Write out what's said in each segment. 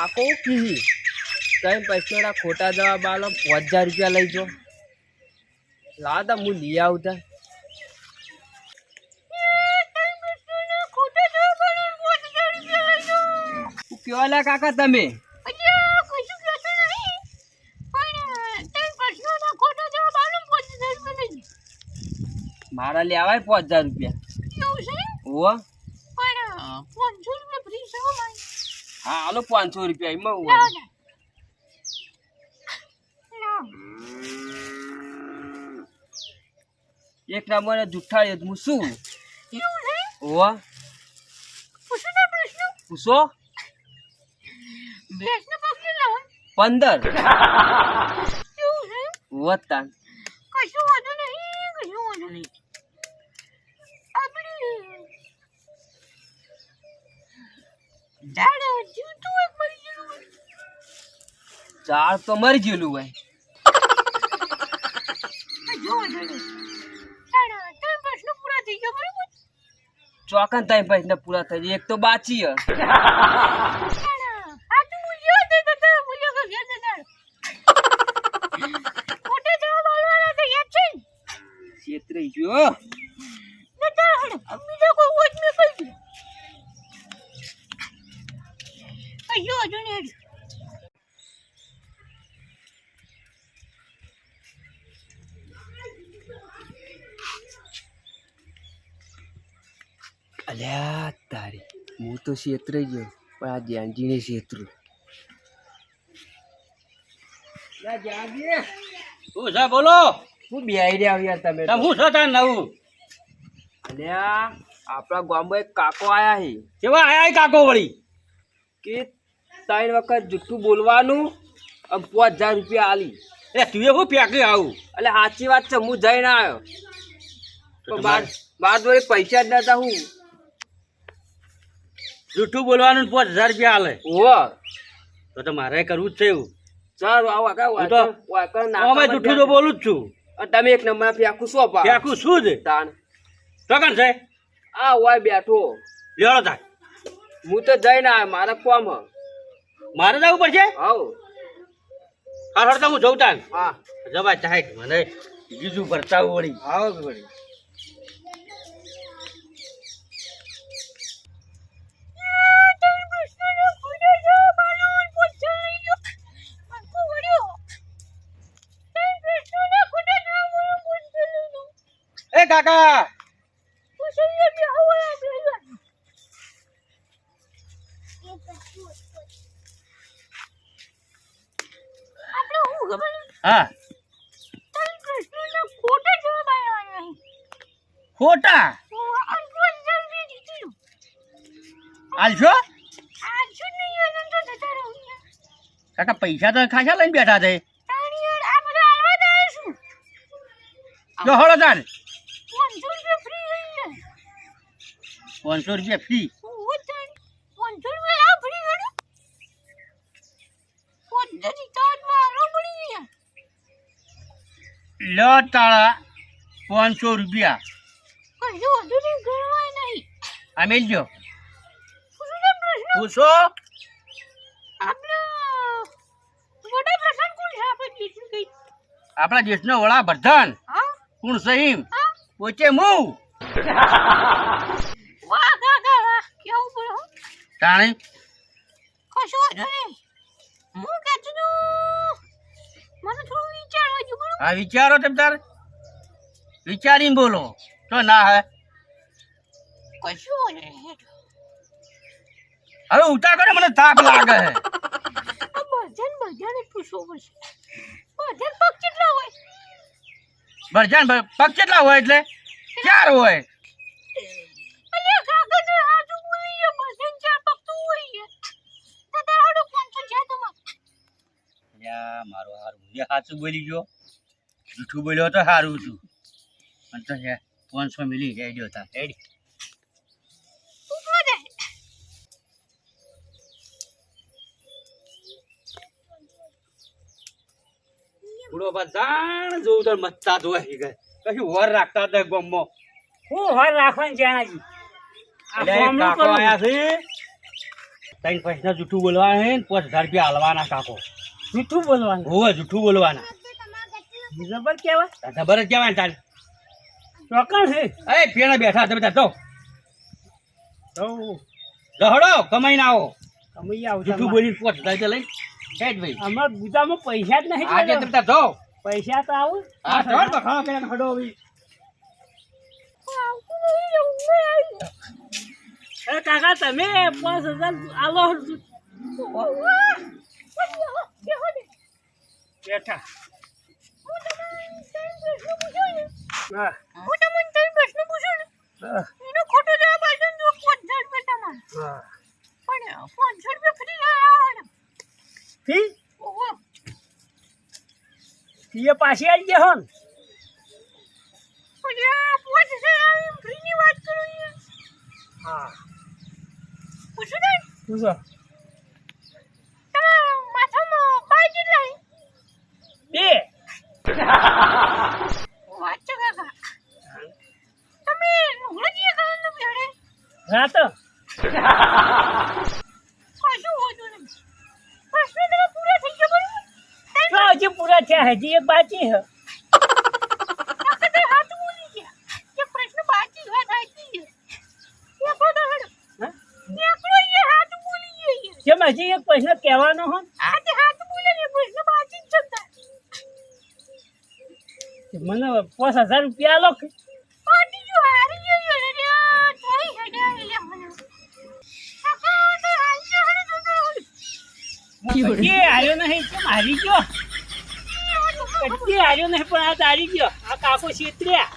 કાકો કી કઈ પૈસા ખોટા જવાબ આલો 5000 રૂપિયા લઈ જો લાતા હું લઈ આવતા કેવા લા કાકા તમે મારા લેવાય 5000 રૂપિયા હા હાલો 500 રૂપિયા એમાં એક નંબર જુઠ્ઠાળી હું શું ઓવા પૂછો 15 વત્તા કશું વાંધો નહીં ઝાડ તો મરી ગયેલું હોય ચોકન ટાઈમ પછી પૂરા થઈ જાય એક તો બાચી છેતરી ગયો અલ્યા તારી હું તો છેતરાઈ ગયો પણ આ ધ્યાનજીને છેતરું શું છે બોલો હું બેહી રહ્યા યાર તમે હું છો તાર નવું અલ્યા આપણા ગામમાં એક કાકો આયા છે કેવા આયા કાકો વળી કે 3 વખત જુઠ્ઠું બોલવાનું અને 5000 રૂપિયા આલી એ તું એ હું પ્યાકી આવું એટલે સાચી વાત છે હું જઈને આવ્યો બાર જોડે પૈસા જ નતા હું જૂઠું બોલવાનું 5000 રૂપિયા હાલે ઓ તો મારે કરવું જ છે એવું ચાલ આવો અમે જૂઠું તો બોલું જ છું તમે એક નંબર ફેંકું શું પા પ્યાકું શું છે તાણ તો કણ છે આ હોય બેઠો લેવડો થાય હું તો જઈને આવ્યો મારે કોમ મારે જવું પડશે હાઉ હા હડતા હું જઉં તાન હા જવા ચાહે મને બીજું ભરતા વળી આવો વળી એ કાકા હા ખોટા આલશો કાકા પૈસા તો ખાસા લઈને બેઠા છે જો હળો તાર 500 રૂપિયા ફી લો તાળા 500 રૂપિયા આ મેલજો પૂછો આપણા દેશનો વડાપ્રધાન કોણ સહીમ પોચે મું તાણી હા વિચારો તમે તાર વિચારીને બોલો તો ના હે હવે ઉતા કરે મને તાપ લાગે હે બરજાન પગ કેટલા હોય એટલે 4 હોય મારો હારું સાચું બોલી ગયો જૂઠું બોલ્યો તો સારું છું અને તો 500 મિલી જાય જોતા હેડી પૂરો બધાણ જોઉં તો મત્તા જોવા કશું વર રાખતા હતા ગમમાં હું હર રાખવાનું જાણાજી કાકો આયા છે ત્રણ પૈસા જૂઠું બોલવાના હે ને 5000 રૂપિયા હાલવાના કાકો. જૂઠું બોલવાનું હોવે જૂઠું બોલવાના. જબર કેવાય ખબર જ કહેવાય ને તારે. ચોકણ હે અરે પેલા બેઠા તમે તાર તો તો લહડો કમાઈને આવો. કમાઈ આવું જૂઠું બોલીને 5000 રૂપિયા લઈને હેડ ભાઈ. અમારા ગુદામાં પૈસા જ નહીં આજે તમે તાર જો. પૈસા તો આવું હા તો બખાડો કરીને હડો હવે. અરે કાકા તમે 5000 આલો બેઠા હા હા એનો ખોટો જવાબ આપ્યો ને 5000 રૂપિયા તમારે હા પણ 500 રૂપિયા ફ્રી આવવાના ફી ઓહો ફી પાછી આવી ગયા હોન પછી આ 5000 ફ્રી ની વાત કરો યાર હા પૂછું ને પૂછો માથામાં બાજી લાઈ બે વાત છે કાકા તમે લુગડજી ખાવાનું બેડે રાત કશું હોતું નહીં પ્રશ્ન તમે પૂરા થઈ ગયા બરોબર તો હજી પૂરા થયા હજી એક બાકી હે કાકા હાથ બોલી ગયા કે પ્રશ્ન બાકી વાત સાચી છે એકલો તો હેડો હા એકલો એ હાથ બોલી ગયો જેમ હજી એક પ્રશ્ન કહેવાનો હો આજે હાથ બોલે ને પ્રશ્ન બાકી જ છે મને 5000 રૂપિયા આલો પાટી જો હારી ગયો રે થોડી હેડે લે મને કાકા તો હાલ કે આવ્યો નહીં કેમ હારી ગયો કચ્ચી હાર્યો નહીં પણ આ તારી ગયો આ કાકો છેતર્યા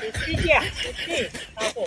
છેતરી ગયા છેતરી કાકો